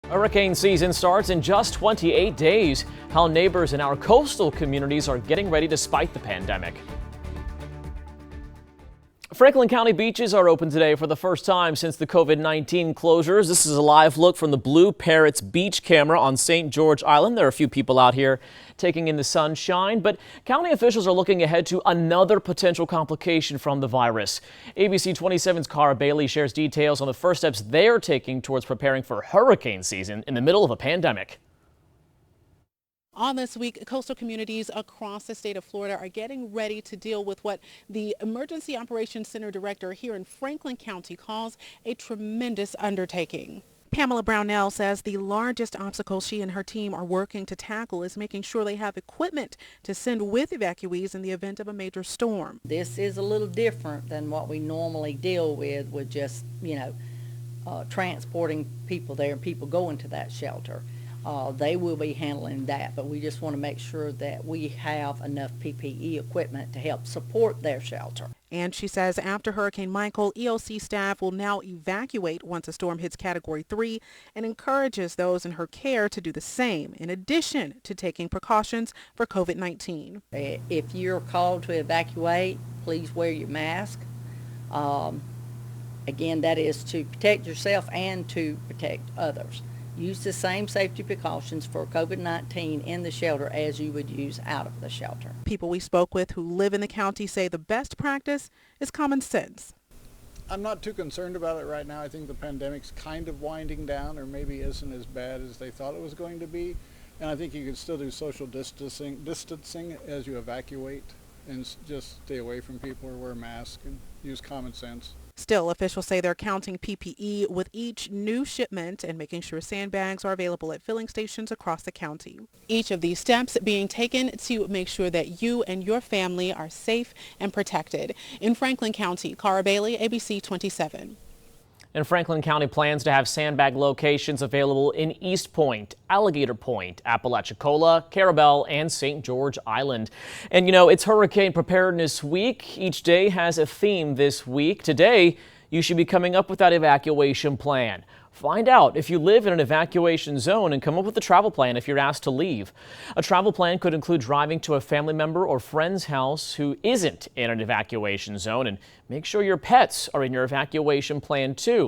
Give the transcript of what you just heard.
Hurricane season starts in just 28 days. How neighbors in our coastal communities are getting ready despite the pandemic. Franklin County beaches are open today for the first time since the COVID-19 closures. This is a live look from the Blue Parrots beach camera on St. George Island. There are a few people out here taking in the sunshine, but county officials are looking ahead to another potential complication from the virus. ABC 27's Cara Bailey shares details on the first steps they're taking towards preparing for hurricane season in the middle of a pandemic. On this week, coastal communities across the state of Florida are getting ready to deal with what the Emergency Operations Center director here in Franklin County calls a tremendous undertaking. Pamela Brownell says the largest obstacle she and her team are working to tackle is making sure they have equipment to send with evacuees in the event of a major storm. This is a little different than what we normally deal with just, transporting people there and people going to that shelter. They will be handling that, but we just want to make sure that we have enough PPE equipment to help support their shelter. And she says after Hurricane Michael, EOC staff will now evacuate once a storm hits Category 3 and encourages those in her care to do the same, in addition to taking precautions for COVID-19. If you're called to evacuate, please wear your mask. Again, that is to protect yourself and to protect others. Use the same safety precautions for COVID-19 in the shelter as you would use out of the shelter. People we spoke with who live in the county say the best practice is common sense. I'm not too concerned about it right now. I think the pandemic's kind of winding down, or maybe isn't as bad as they thought it was going to be. And I think you can still do social distancing as you evacuate and just stay away from people or wear a mask and use common sense. Still, officials say they're counting PPE with each new shipment and making sure sandbags are available at filling stations across the county. Each of these steps being taken to make sure that you and your family are safe and protected. In Franklin County, Cara Bailey, ABC 27. And Franklin County plans to have sandbag locations available in East Point, Alligator Point, Apalachicola, Carabel, and St. George Island. And it's Hurricane Preparedness Week. Each day has a theme this week. Today, you should be coming up with that evacuation plan. Find out if you live in an evacuation zone and come up with a travel plan if you're asked to leave. A travel plan could include driving to a family member or friend's house who isn't in an evacuation zone, and make sure your pets are in your evacuation plan too.